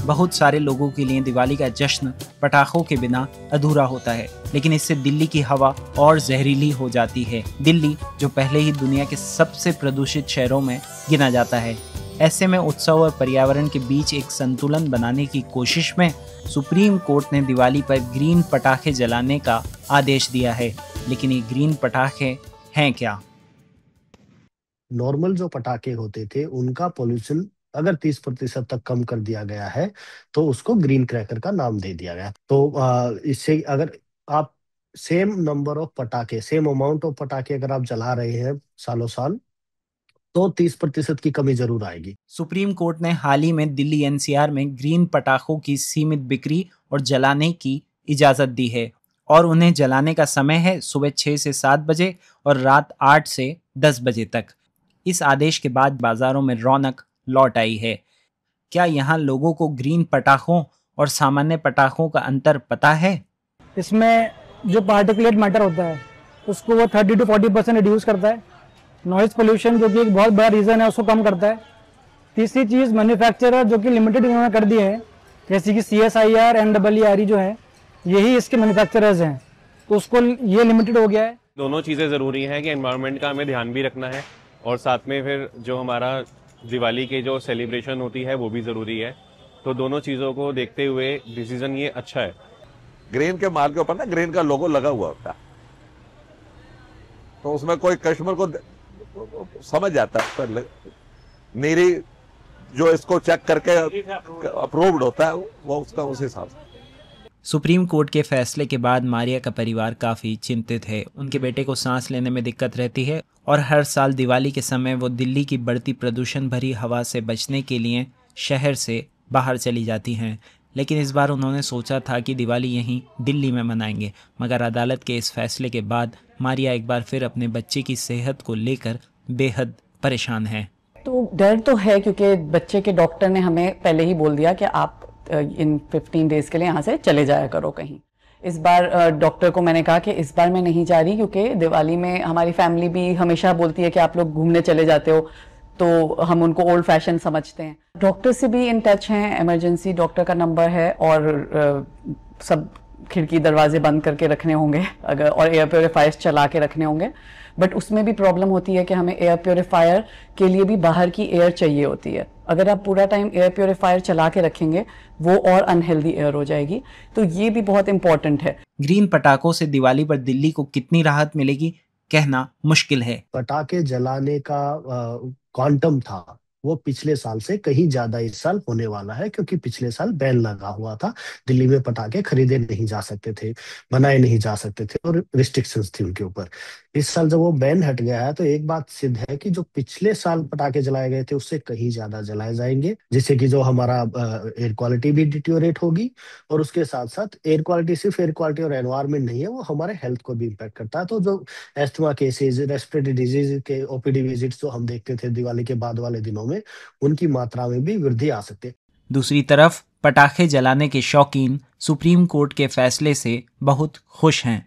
बहुत सारे लोगों के लिए दिवाली का जश्न पटाखों के बिना अधूरा होता है, लेकिन इससे दिल्ली की हवा और जहरीली हो जाती है। दिल्ली जो पहले ही दुनिया के सबसे प्रदूषित शहरों में गिना जाता है। ऐसे में उत्सव और पर्यावरण के बीच एक संतुलन बनाने की कोशिश में सुप्रीम कोर्ट ने दिवाली पर ग्रीन पटाखे जलाने का आदेश दिया है। लेकिन ये ग्रीन पटाखे हैं क्या? नॉर्मल जो पटाखे होते थे उनका पोल्यूशन अगर 30% तक कम कर दिया गया है तो उसको ग्रीन क्रैकर का नाम दे दिया गया। तो इससे अगर आप सेम नंबर ऑफ पटाखे, सेम अमाउंट ऑफ पटाखे अगर आप जला रहे हैं सालों साल, तो 30% की कमी जरूर आएगी। सुप्रीम कोर्ट ने हाल ही में दिल्ली एनसीआर में ग्रीन पटाखों की सीमित बिक्री और जलाने की इजाज़त दी है और उन्हें जलाने का समय है सुबह 6 से 7 बजे और रात 8 से 10 बजे तक। इस आदेश के बाद बाजारों में रौनक लौट आई है। क्या यहाँ लोगों को ग्रीन पटाखों और सामान्य पटाखों का अंतर पता है? इसमें जो पार्टिकुलेट मैटर होता है उसको वो 30 to 40% रिड्यूस करता है। नॉइज पोल्यूशन जो कि एक बहुत बड़ा रीज़न है उसको कम करता है। तीसरी चीज़, मैन्युफैक्चरर जो कि लिमिटेड इन्होंने कर दिए हैं, जैसे कि CSIR NEER जो है, यही इसके मैन्युफैक्चरर्स हैं, तो उसको ये लिमिटेड हो गया है। दोनों चीज़ें ज़रूरी हैं कि एनवायरनमेंट का हमें ध्यान भी रखना है और साथ में फिर जो हमारा दिवाली की जो सेलिब्रेशन होती है वो भी ज़रूरी है। तो दोनों चीज़ों को देखते हुए डिसीजन ये अच्छा है। ग्रीन के माल के ऊपर ना ग्रीन का लोगो लगा हुआ होता है, तो उसमें कोई कस्टमर को समझ जाता है। मेरी जो इसको चेक करके अप्रूव्ड होता है वो उसका उस हिसाब से। सुप्रीम कोर्ट के फैसले के बाद मारिया का परिवार काफ़ी चिंतित है। उनके बेटे को सांस लेने में दिक्कत रहती है और हर साल दिवाली के समय वो दिल्ली की बढ़ती प्रदूषण भरी हवा से बचने के लिए शहर से बाहर चली जाती हैं। लेकिन इस बार उन्होंने सोचा था कि दिवाली यहीं दिल्ली में मनाएंगे, मगर अदालत के इस फैसले के बाद मारिया एक बार फिर अपने बच्चे की सेहत को लेकर बेहद परेशान है। तो डर तो है, क्योंकि बच्चे के डॉक्टर ने हमें पहले ही बोल दिया कि आप इन 15 डेज के लिए यहाँ से चले जाया करो कहीं। इस बार डॉक्टर को मैंने कहा कि इस बार मैं नहीं जा रही, क्योंकि दिवाली में हमारी फैमिली भी हमेशा बोलती है कि आप लोग घूमने चले जाते हो, तो हम उनको ओल्ड फैशन समझते हैं। डॉक्टर से भी इन टच हैं, इमरजेंसी डॉक्टर का नंबर है, और सब खिड़की दरवाजे बंद करके रखने होंगे अगर, और एयर प्योरीफायर्स चला के रखने होंगे। बट उसमें भी प्रॉब्लम होती है कि हमें एयर प्योरीफायर के लिए भी बाहर की एयर चाहिए होती है। अगर आप पूरा टाइम एयर प्योरीफायर चला के रखेंगे वो और अनहेल्दी एयर हो जाएगी, तो ये भी बहुत इंपॉर्टेंट है। ग्रीन पटाखों से दिवाली पर दिल्ली को कितनी राहत मिलेगी कहना मुश्किल है। पटाखे जलाने का क्वांटम था वो पिछले साल से कहीं ज्यादा इस साल होने वाला है, क्योंकि पिछले साल बैन लगा हुआ था। दिल्ली में पटाखे खरीदे नहीं जा सकते थे, बनाए नहीं जा सकते थे, और रिस्ट्रिक्शंस थी उनके ऊपर। इस साल जब वो बैन हट गया है तो एक बात सिद्ध है कि जो पिछले साल पटाखे जलाए गए थे उससे कहीं ज्यादा जलाए जाएंगे, जिससे कि जो हमारा एयर क्वालिटी भी डिटोरेट होगी, और उसके साथ साथ एयर क्वालिटी सिर्फ एयर क्वालिटी और एनवायरमेंट नहीं है, वो हमारे हेल्थ को भी इम्पैक्ट करता है। तो जो एस्थमा केसेज, रेस्पिरेटरी डिजीज के OPD विजिट्स जो हम देखते थे दिवाली के बाद वाले दिनों में, उनकी मात्रा में भी वृद्धि आ सकती है। दूसरी तरफ पटाखे जलाने के शौकीन सुप्रीम कोर्ट के फैसले से बहुत खुश हैं।